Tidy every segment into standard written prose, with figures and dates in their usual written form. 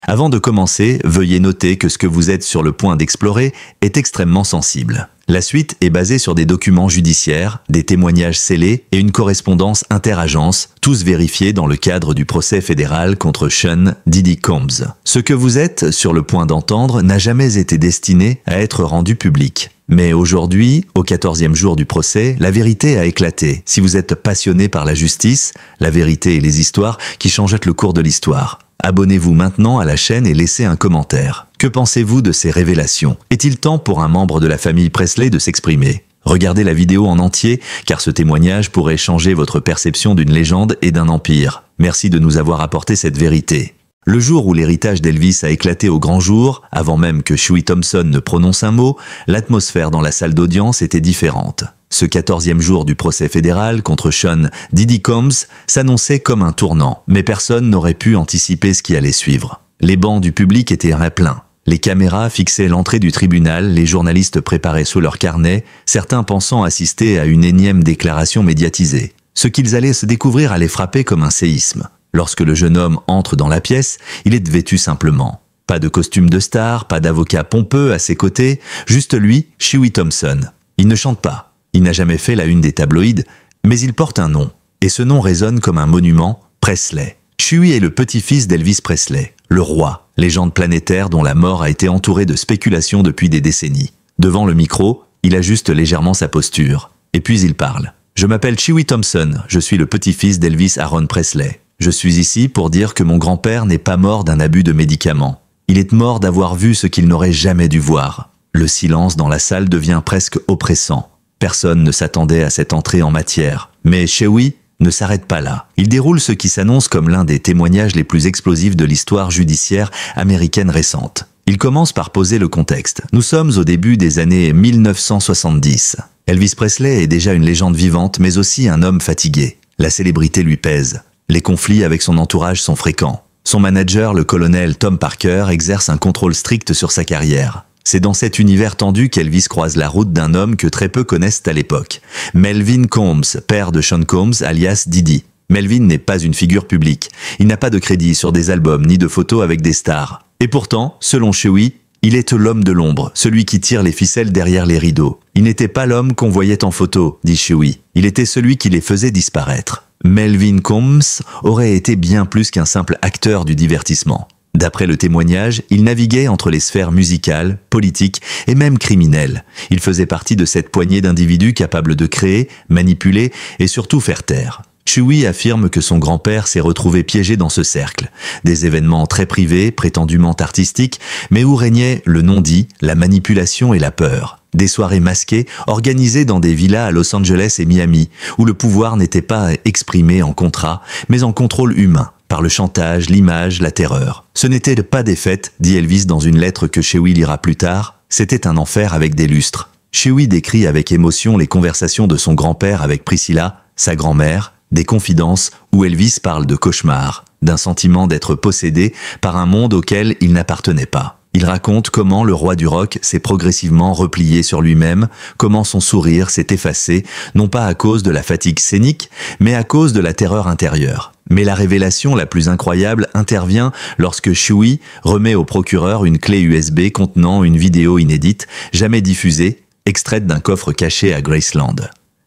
Avant de commencer, veuillez noter que ce que vous êtes sur le point d'explorer est extrêmement sensible. La suite est basée sur des documents judiciaires, des témoignages scellés et une correspondance interagences, tous vérifiés dans le cadre du procès fédéral contre Sean Diddy Combs. Ce que vous êtes sur le point d'entendre n'a jamais été destiné à être rendu public. Mais aujourd'hui, au 14e jour du procès, la vérité a éclaté. Si vous êtes passionné par la justice, la vérité et les histoires qui changent le cours de l'histoire, abonnez-vous maintenant à la chaîne et laissez un commentaire. Que pensez-vous de ces révélations? Est-il temps pour un membre de la famille Presley de s'exprimer? Regardez la vidéo en entier, car ce témoignage pourrait changer votre perception d'une légende et d'un empire. Merci de nous avoir apporté cette vérité. Le jour où l'héritage d'Elvis a éclaté au grand jour, avant même que Huey Thompson ne prononce un mot, l'atmosphère dans la salle d'audience était différente. Ce 14e jour du procès fédéral contre Sean Diddy Combs s'annonçait comme un tournant, mais personne n'aurait pu anticiper ce qui allait suivre. Les bancs du public étaient pleins. Les caméras fixaient l'entrée du tribunal, les journalistes préparaient sous leur carnet, certains pensant assister à une énième déclaration médiatisée. Ce qu'ils allaient se découvrir allait frapper comme un séisme. Lorsque le jeune homme entre dans la pièce, il est vêtu simplement. Pas de costume de star, pas d'avocat pompeux à ses côtés, juste lui, Huey Thompson. Il ne chante pas. Il n'a jamais fait la une des tabloïds, mais il porte un nom. Et ce nom résonne comme un monument, Presley. Huey est le petit-fils d'Elvis Presley, le roi, légende planétaire dont la mort a été entourée de spéculations depuis des décennies. Devant le micro, il ajuste légèrement sa posture. Et puis il parle. « Je m'appelle Huey Thompson, je suis le petit-fils d'Elvis Aaron Presley. Je suis ici pour dire que mon grand-père n'est pas mort d'un abus de médicaments. Il est mort d'avoir vu ce qu'il n'aurait jamais dû voir. » Le silence dans la salle devient presque oppressant. Personne ne s'attendait à cette entrée en matière. Mais Huey ne s'arrête pas là. Il déroule ce qui s'annonce comme l'un des témoignages les plus explosifs de l'histoire judiciaire américaine récente. Il commence par poser le contexte. Nous sommes au début des années 1970. Elvis Presley est déjà une légende vivante, mais aussi un homme fatigué. La célébrité lui pèse. Les conflits avec son entourage sont fréquents. Son manager, le colonel Tom Parker, exerce un contrôle strict sur sa carrière. C'est dans cet univers tendu qu'Elvis croise la route d'un homme que très peu connaissent à l'époque. Melvin Combs, père de Sean Combs, alias Diddy. Melvin n'est pas une figure publique. Il n'a pas de crédit sur des albums ni de photos avec des stars. Et pourtant, selon Huey, il est l'homme de l'ombre, celui qui tire les ficelles derrière les rideaux. Il n'était pas l'homme qu'on voyait en photo, dit Huey. Il était celui qui les faisait disparaître. Melvin Combs aurait été bien plus qu'un simple acteur du divertissement. D'après le témoignage, il naviguait entre les sphères musicales, politiques et même criminelles. Il faisait partie de cette poignée d'individus capables de créer, manipuler et surtout faire taire. Huey affirme que son grand-père s'est retrouvé piégé dans ce cercle. Des événements très privés, prétendument artistiques, mais où régnait le non-dit, la manipulation et la peur. Des soirées masquées organisées dans des villas à Los Angeles et Miami, où le pouvoir n'était pas exprimé en contrat, mais en contrôle humain, par le chantage, l'image, la terreur. Ce n'était pas des fêtes, dit Elvis dans une lettre que Huey lira plus tard, c'était un enfer avec des lustres. Huey décrit avec émotion les conversations de son grand-père avec Priscilla, sa grand-mère, des confidences où Elvis parle de cauchemars, d'un sentiment d'être possédé par un monde auquel il n'appartenait pas. Il raconte comment le roi du rock s'est progressivement replié sur lui-même, comment son sourire s'est effacé, non pas à cause de la fatigue scénique, mais à cause de la terreur intérieure. Mais la révélation la plus incroyable intervient lorsque Huey remet au procureur une clé USB contenant une vidéo inédite, jamais diffusée, extraite d'un coffre caché à Graceland.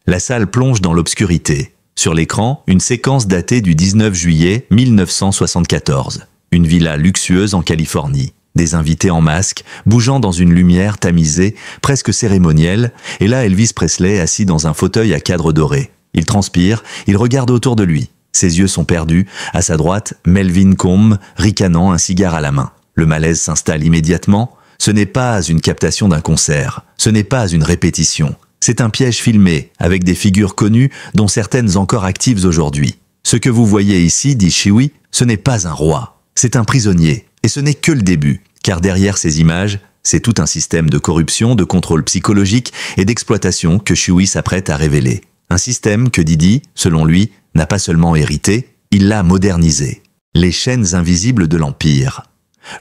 La salle plonge dans l'obscurité. Sur l'écran, une séquence datée du 19 juillet 1974. Une villa luxueuse en Californie. Des invités en masque, bougeant dans une lumière tamisée, presque cérémonielle, et là Elvis Presley assis dans un fauteuil à cadre doré. Il transpire, il regarde autour de lui. Ses yeux sont perdus. À sa droite, Melvin Combs, ricanant, un cigare à la main. Le malaise s'installe immédiatement. Ce n'est pas une captation d'un concert. Ce n'est pas une répétition. C'est un piège filmé, avec des figures connues, dont certaines encore actives aujourd'hui. Ce que vous voyez ici, dit Huey, ce n'est pas un roi. C'est un prisonnier. Et ce n'est que le début, car derrière ces images, c'est tout un système de corruption, de contrôle psychologique et d'exploitation que Huey s'apprête à révéler. Un système que Diddy, selon lui, n'a pas seulement hérité, il l'a modernisé. Les chaînes invisibles de l'Empire.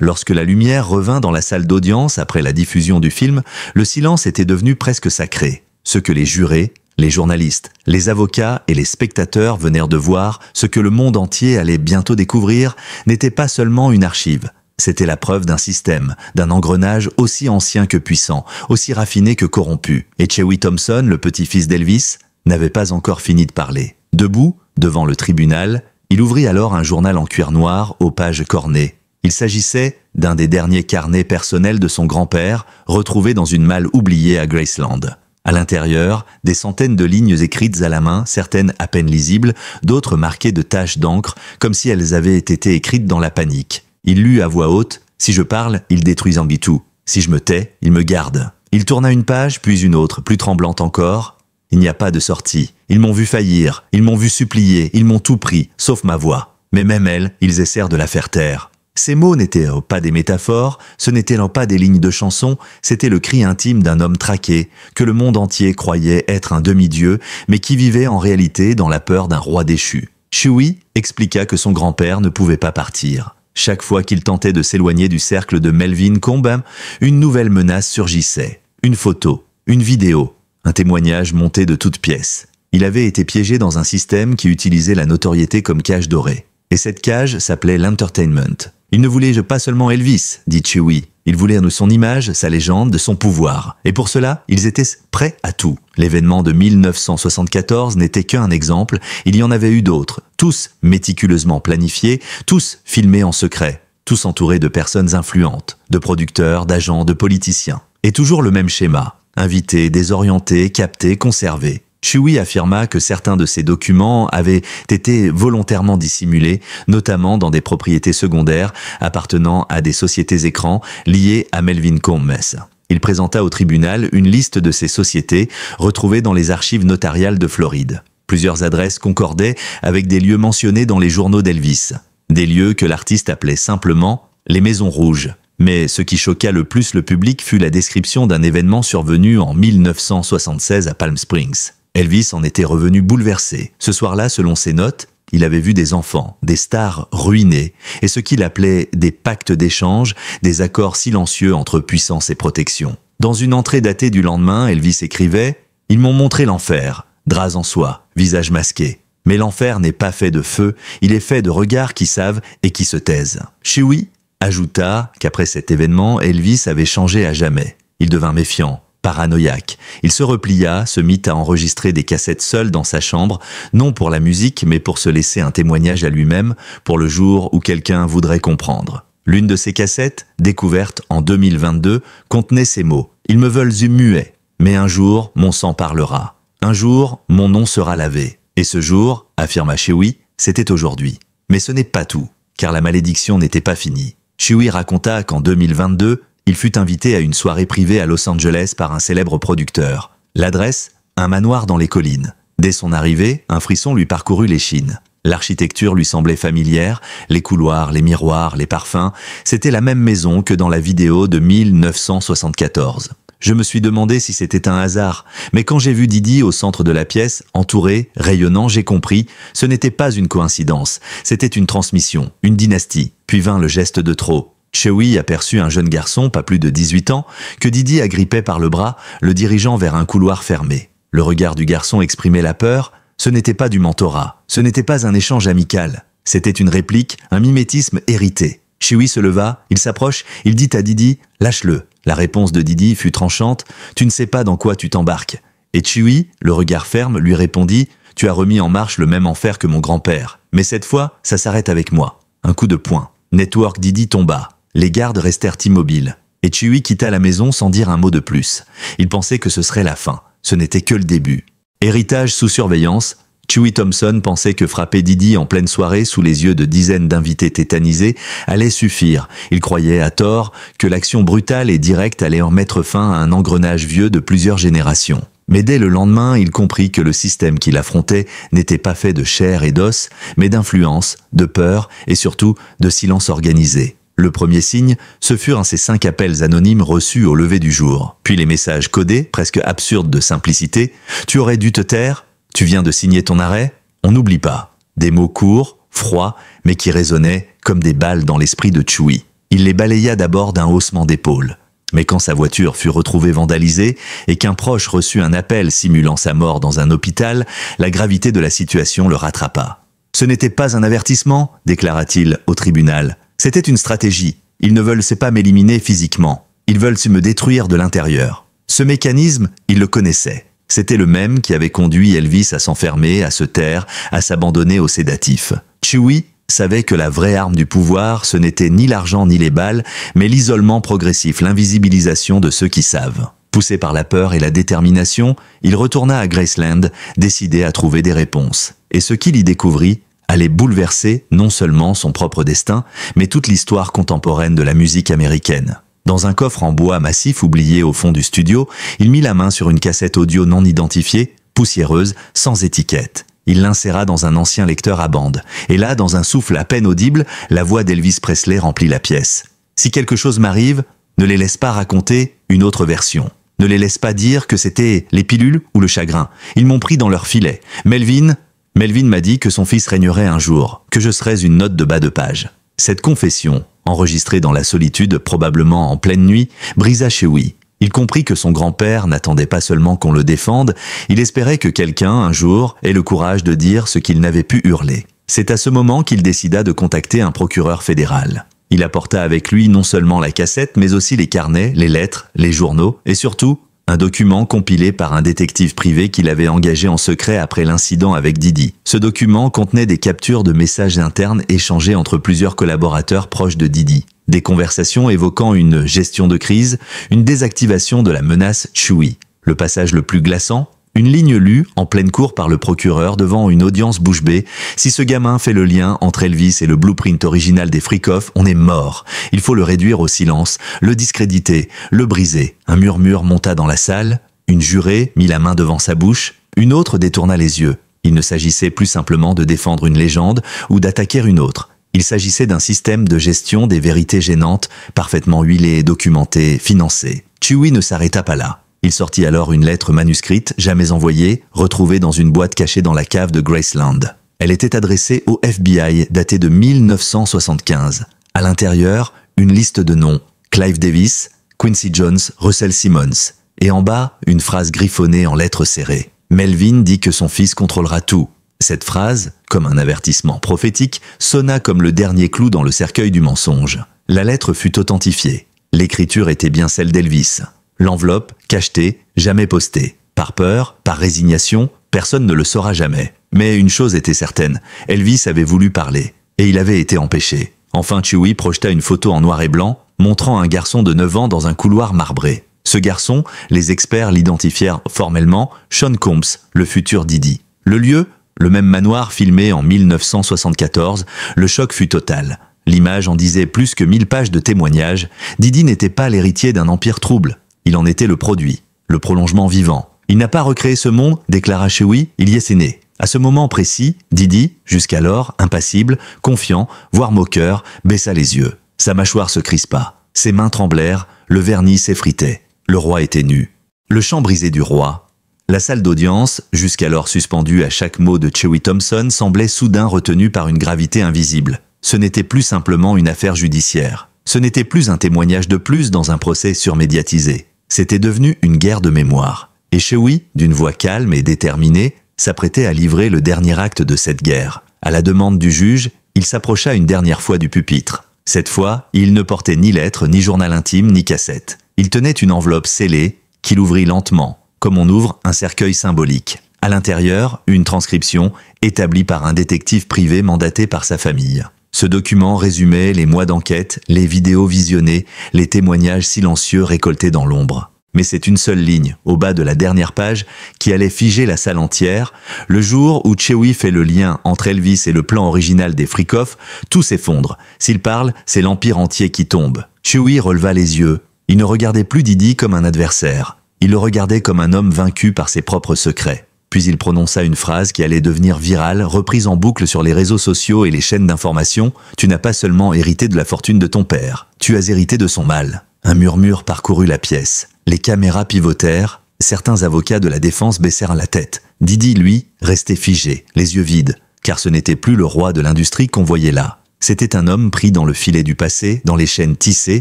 Lorsque la lumière revint dans la salle d'audience après la diffusion du film, le silence était devenu presque sacré. Ce que les jurés, les journalistes, les avocats et les spectateurs venèrent de voir, ce que le monde entier allait bientôt découvrir, n'était pas seulement une archive. C'était la preuve d'un système, d'un engrenage aussi ancien que puissant, aussi raffiné que corrompu. Et Chewie Thompson, le petit-fils d'Elvis, n'avait pas encore fini de parler. Debout, devant le tribunal, il ouvrit alors un journal en cuir noir aux pages cornées. Il s'agissait d'un des derniers carnets personnels de son grand-père, retrouvé dans une malle oubliée à Graceland. À l'intérieur, des centaines de lignes écrites à la main, certaines à peine lisibles, d'autres marquées de taches d'encre, comme si elles avaient été écrites dans la panique. Il lut à voix haute « Si je parle, il détruit Zangitu. Si je me tais, il me garde. » Il tourna une page, puis une autre, plus tremblante encore. « Il n'y a pas de sortie. Ils m'ont vu faillir, ils m'ont vu supplier, ils m'ont tout pris, sauf ma voix. Mais même elle, ils essayent de la faire taire. » Ces mots n'étaient pas des métaphores, ce n'étaient pas des lignes de chansons, c'était le cri intime d'un homme traqué, que le monde entier croyait être un demi-dieu, mais qui vivait en réalité dans la peur d'un roi déchu. Chewie expliqua que son grand-père ne pouvait pas partir. Chaque fois qu'il tentait de s'éloigner du cercle de Melvin Combe, une nouvelle menace surgissait. Une photo, une vidéo, un témoignage monté de toutes pièces. Il avait été piégé dans un système qui utilisait la notoriété comme cage dorée. Et cette cage s'appelait l'entertainment. Il ne voulait pas seulement Elvis, dit Chewie. Il voulait son image, sa légende, son pouvoir. Et pour cela, ils étaient prêts à tout. L'événement de 1974 n'était qu'un exemple, il y en avait eu d'autres, tous méticuleusement planifiés, tous filmés en secret, tous entourés de personnes influentes, de producteurs, d'agents, de politiciens. Et toujours le même schéma, invités, désorientés, captés, conservés. Chewie affirma que certains de ces documents avaient été volontairement dissimulés, notamment dans des propriétés secondaires appartenant à des sociétés écrans liées à Melvin Combs. Il présenta au tribunal une liste de ces sociétés retrouvées dans les archives notariales de Floride. Plusieurs adresses concordaient avec des lieux mentionnés dans les journaux d'Elvis, des lieux que l'artiste appelait simplement les Maisons Rouges. Mais ce qui choqua le plus le public fut la description d'un événement survenu en 1976 à Palm Springs. Elvis en était revenu bouleversé. Ce soir-là, selon ses notes, il avait vu des enfants, des stars ruinés, et ce qu'il appelait des pactes d'échange, des accords silencieux entre puissance et protection. Dans une entrée datée du lendemain, Elvis écrivait « Ils m'ont montré l'enfer, draps en soie, visage masqué. Mais l'enfer n'est pas fait de feu, il est fait de regards qui savent et qui se taisent. » Chewie ajouta qu'après cet événement, Elvis avait changé à jamais. Il devint méfiant, paranoïaque. Il se replia, se mit à enregistrer des cassettes seul dans sa chambre, non pour la musique, mais pour se laisser un témoignage à lui-même, pour le jour où quelqu'un voudrait comprendre. L'une de ces cassettes, découverte en 2022, contenait ces mots. « Ils me veulent muet, mais un jour, mon sang parlera. Un jour, mon nom sera lavé. Et ce jour, affirma Chewie, c'était aujourd'hui. Mais ce n'est pas tout, car la malédiction n'était pas finie. Chewie raconta qu'en 2022, il fut invité à une soirée privée à Los Angeles par un célèbre producteur. L'adresse, un manoir dans les collines. Dès son arrivée, un frisson lui parcourut l'échine. L'architecture lui semblait familière, les couloirs, les miroirs, les parfums, c'était la même maison que dans la vidéo de 1974. Je me suis demandé si c'était un hasard, mais quand j'ai vu Didi au centre de la pièce, entouré, rayonnant, j'ai compris, ce n'était pas une coïncidence, c'était une transmission, une dynastie. Puis vint le geste de trop. Chewie aperçut un jeune garçon, pas plus de 18 ans, que Didi agrippait par le bras, le dirigeant vers un couloir fermé. Le regard du garçon exprimait la peur, ce n'était pas du mentorat, ce n'était pas un échange amical, c'était une réplique, un mimétisme hérité. Chewie se leva, il s'approche, il dit à Didi « Lâche-le ». La réponse de Didi fut tranchante « Tu ne sais pas dans quoi tu t'embarques ». Et Chewie, le regard ferme, lui répondit « Tu as remis en marche le même enfer que mon grand-père, mais cette fois, ça s'arrête avec moi ». Un coup de poing. Network Didi tomba. Les gardes restèrent immobiles. Et Chewie quitta la maison sans dire un mot de plus. Il pensait que ce serait la fin. Ce n'était que le début. Héritage sous surveillance, Chewie Thompson pensait que frapper Didi en pleine soirée sous les yeux de dizaines d'invités tétanisés allait suffire. Il croyait à tort que l'action brutale et directe allait en mettre fin à un engrenage vieux de plusieurs générations. Mais dès le lendemain, il comprit que le système qu'il affrontait n'était pas fait de chair et d'os, mais d'influence, de peur et surtout de silence organisé. Le premier signe, ce furent ces 5 appels anonymes reçus au lever du jour. Puis les messages codés, presque absurdes de simplicité. « Tu aurais dû te taire ? Tu viens de signer ton arrêt ? On n'oublie pas. » Des mots courts, froids, mais qui résonnaient comme des balles dans l'esprit de Chewie. Il les balaya d'abord d'un haussement d'épaule. Mais quand sa voiture fut retrouvée vandalisée et qu'un proche reçut un appel simulant sa mort dans un hôpital, la gravité de la situation le rattrapa. « Ce n'était pas un avertissement » déclara-t-il au tribunal. « C'était une stratégie. Ils ne veulent pas m'éliminer physiquement. Ils veulent me détruire de l'intérieur. Ce mécanisme, il le connaissait. C'était le même qui avait conduit Elvis à s'enfermer, à se taire, à s'abandonner aux sédatifs. Chewie savait que la vraie arme du pouvoir, ce n'était ni l'argent ni les balles, mais l'isolement progressif, l'invisibilisation de ceux qui savent. Poussé par la peur et la détermination, il retourna à Graceland, décidé à trouver des réponses. Et ce qu'il y découvrit allait bouleverser non seulement son propre destin, mais toute l'histoire contemporaine de la musique américaine. Dans un coffre en bois massif oublié au fond du studio, il mit la main sur une cassette audio non identifiée, poussiéreuse, sans étiquette. Il l'inséra dans un ancien lecteur à bande. Et là, dans un souffle à peine audible, la voix d'Elvis Presley remplit la pièce. « Si quelque chose m'arrive, ne les laisse pas raconter une autre version. Ne les laisse pas dire que c'était les pilules ou le chagrin. Ils m'ont pris dans leur filet. Melvin m'a dit que son fils régnerait un jour, que je serais une note de bas de page. » Cette confession, enregistrée dans la solitude, probablement en pleine nuit, brisa Chewie. Il comprit que son grand-père n'attendait pas seulement qu'on le défende, il espérait que quelqu'un, un jour, ait le courage de dire ce qu'il n'avait pu hurler. C'est à ce moment qu'il décida de contacter un procureur fédéral. Il apporta avec lui non seulement la cassette, mais aussi les carnets, les lettres, les journaux, et surtout, un document compilé par un détective privé qu'il avait engagé en secret après l'incident avec Didi. Ce document contenait des captures de messages internes échangés entre plusieurs collaborateurs proches de Didi. Des conversations évoquant une gestion de crise, une désactivation de la menace Chewie. Le passage le plus glaçant, une ligne lue en pleine cour par le procureur devant une audience bouche bée. Si ce gamin fait le lien entre Elvis et le blueprint original des Freak-Off, on est mort. Il faut le réduire au silence, le discréditer, le briser. Un murmure monta dans la salle, une jurée mit la main devant sa bouche, une autre détourna les yeux. Il ne s'agissait plus simplement de défendre une légende ou d'attaquer une autre. Il s'agissait d'un système de gestion des vérités gênantes, parfaitement huilé, documenté, financé. Chewie ne s'arrêta pas là. Il sortit alors une lettre manuscrite, jamais envoyée, retrouvée dans une boîte cachée dans la cave de Graceland. Elle était adressée au FBI, datée de 1975. À l'intérieur, une liste de noms, Clive Davis, Quincy Jones, Russell Simmons. Et en bas, une phrase griffonnée en lettres serrées. Melvin dit que son fils contrôlera tout. Cette phrase, comme un avertissement prophétique, sonna comme le dernier clou dans le cercueil du mensonge. La lettre fut authentifiée. L'écriture était bien celle d'Elvis. L'enveloppe, cachetée, jamais postée. Par peur, par résignation, personne ne le saura jamais. Mais une chose était certaine, Elvis avait voulu parler, et il avait été empêché. Enfin Chewie projeta une photo en noir et blanc, montrant un garçon de 9 ans dans un couloir marbré. Ce garçon, les experts l'identifièrent formellement, Sean Combs, le futur Didi. Le lieu, le même manoir filmé en 1974, le choc fut total. L'image en disait plus que 1000 pages de témoignages. Didi n'était pas l'héritier d'un empire trouble. Il en était le produit, le prolongement vivant. Il n'a pas recréé ce monde, déclara Chewie, il y est né. À ce moment précis, Didi, jusqu'alors impassible, confiant, voire moqueur, baissa les yeux. Sa mâchoire se crispa. Ses mains tremblèrent, le vernis s'effritait. Le roi était nu. Le chant brisé du roi. La salle d'audience, jusqu'alors suspendue à chaque mot de Chewie Thompson, semblait soudain retenue par une gravité invisible. Ce n'était plus simplement une affaire judiciaire. Ce n'était plus un témoignage de plus dans un procès surmédiatisé. C'était devenu une guerre de mémoire. Et Chewie, d'une voix calme et déterminée, s'apprêtait à livrer le dernier acte de cette guerre. À la demande du juge, il s'approcha une dernière fois du pupitre. Cette fois, il ne portait ni lettre, ni journal intime, ni cassette. Il tenait une enveloppe scellée, qu'il ouvrit lentement, comme on ouvre un cercueil symbolique. À l'intérieur, une transcription, établie par un détective privé mandaté par sa famille. Ce document résumait les mois d'enquête, les vidéos visionnées, les témoignages silencieux récoltés dans l'ombre. Mais c'est une seule ligne, au bas de la dernière page, qui allait figer la salle entière. Le jour où Chewie fait le lien entre Elvis et le plan original des Freak-Off, tout s'effondre. S'il parle, c'est l'empire entier qui tombe. Chewie releva les yeux. Il ne regardait plus Didi comme un adversaire. Il le regardait comme un homme vaincu par ses propres secrets. Puis il prononça une phrase qui allait devenir virale, reprise en boucle sur les réseaux sociaux et les chaînes d'information. « Tu n'as pas seulement hérité de la fortune de ton père, tu as hérité de son mal. » Un murmure parcourut la pièce. Les caméras pivotèrent, certains avocats de la défense baissèrent la tête. Didi, lui, restait figé, les yeux vides, car ce n'était plus le roi de l'industrie qu'on voyait là. C'était un homme pris dans le filet du passé, dans les chaînes tissées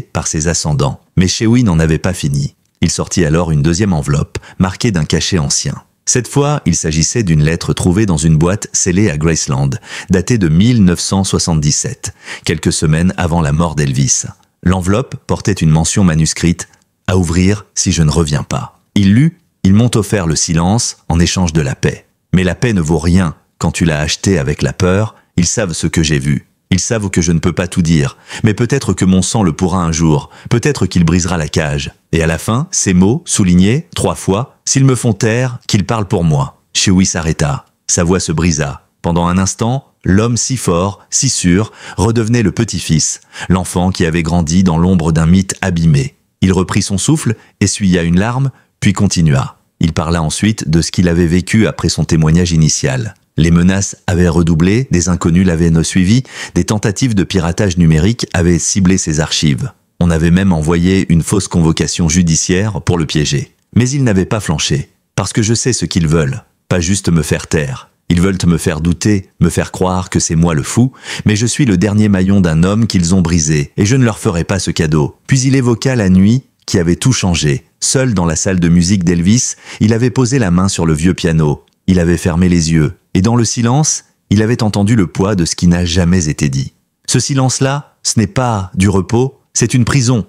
par ses ascendants. Mais Chewie n'en avait pas fini. Il sortit alors une deuxième enveloppe, marquée d'un cachet ancien. Cette fois, il s'agissait d'une lettre trouvée dans une boîte scellée à Graceland, datée de 1977, quelques semaines avant la mort d'Elvis. L'enveloppe portait une mention manuscrite « À ouvrir si je ne reviens pas ». Il lut « Ils m'ont offert le silence en échange de la paix. Mais la paix ne vaut rien quand tu l'as achetée avec la peur. Ils savent ce que j'ai vu. Ils savent que je ne peux pas tout dire, mais peut-être que mon sang le pourra un jour, peut-être qu'il brisera la cage. Et à la fin, ces mots, soulignés 3 fois, s'ils me font taire, qu'ils parlent pour moi. » Chewie s'arrêta. Sa voix se brisa. Pendant un instant, l'homme si fort, si sûr, redevenait le petit-fils, l'enfant qui avait grandi dans l'ombre d'un mythe abîmé. Il reprit son souffle, essuya une larme, puis continua. Il parla ensuite de ce qu'il avait vécu après son témoignage initial. Les menaces avaient redoublé, des inconnus l'avaient suivi, des tentatives de piratage numérique avaient ciblé ses archives. On avait même envoyé une fausse convocation judiciaire pour le piéger. Mais il n'avait pas flanché. Parce que je sais ce qu'ils veulent, pas juste me faire taire. Ils veulent me faire douter, me faire croire que c'est moi le fou, mais je suis le dernier maillon d'un homme qu'ils ont brisé, et je ne leur ferai pas ce cadeau. Puis il évoqua la nuit qui avait tout changé. Seul dans la salle de musique d'Elvis, il avait posé la main sur le vieux piano. Il avait fermé les yeux, et dans le silence, il avait entendu le poids de ce qui n'a jamais été dit. Ce silence-là, ce n'est pas du repos, c'est une prison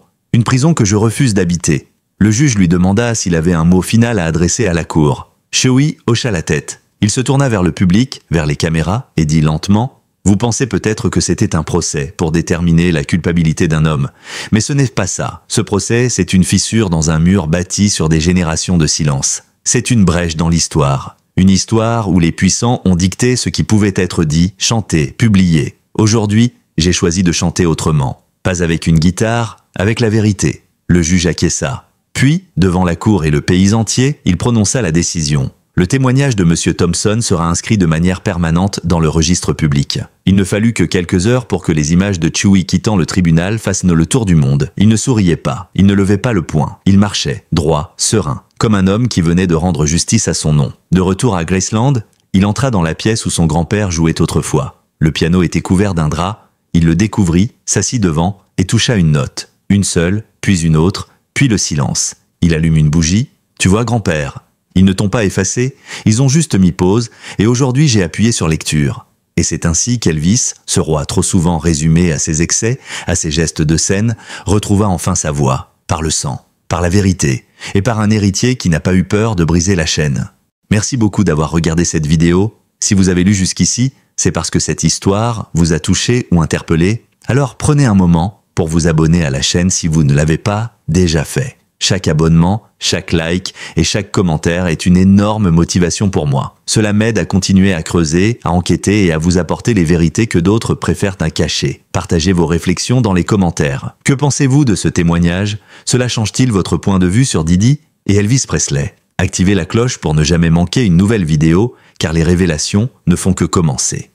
que je refuse d'habiter. Le juge lui demanda s'il avait un mot final à adresser à la cour. Chewie hocha la tête. Il se tourna vers le public, vers les caméras, et dit lentement « Vous pensez peut-être que c'était un procès pour déterminer la culpabilité d'un homme. Mais ce n'est pas ça. Ce procès, c'est une fissure dans un mur bâti sur des générations de silence. C'est une brèche dans l'histoire. Une histoire où les puissants ont dicté ce qui pouvait être dit, chanté, publié. Aujourd'hui, j'ai choisi de chanter autrement. Pas avec une guitare, avec la vérité. » Le juge acquiesça. Puis, devant la cour et le pays entier, il prononça la décision. Le témoignage de M. Thompson sera inscrit de manière permanente dans le registre public. Il ne fallut que quelques heures pour que les images de Chewie quittant le tribunal fassent le tour du monde. Il ne souriait pas, il ne levait pas le poing. Il marchait, droit, serein, comme un homme qui venait de rendre justice à son nom. De retour à Graceland, il entra dans la pièce où son grand-père jouait autrefois. Le piano était couvert d'un drap, il le découvrit, s'assit devant et toucha une note. Une seule, puis une autre, puis le silence. Il allume une bougie. « Tu vois, grand-père ?» Ils ne t'ont pas effacé, ils ont juste mis pause, et aujourd'hui j'ai appuyé sur lecture. Et c'est ainsi qu'Elvis, ce roi trop souvent résumé à ses excès, à ses gestes de scène, retrouva enfin sa voix, par le sang, par la vérité, et par un héritier qui n'a pas eu peur de briser la chaîne. Merci beaucoup d'avoir regardé cette vidéo. Si vous avez lu jusqu'ici, c'est parce que cette histoire vous a touché ou interpellé. Alors prenez un moment pour vous abonner à la chaîne si vous ne l'avez pas déjà fait. Chaque abonnement, chaque like et chaque commentaire est une énorme motivation pour moi. Cela m'aide à continuer à creuser, à enquêter et à vous apporter les vérités que d'autres préfèrent à cacher. Partagez vos réflexions dans les commentaires. Que pensez-vous de ce témoignage? Cela change-t-il votre point de vue sur Didi et Elvis Presley? Activez la cloche pour ne jamais manquer une nouvelle vidéo, car les révélations ne font que commencer.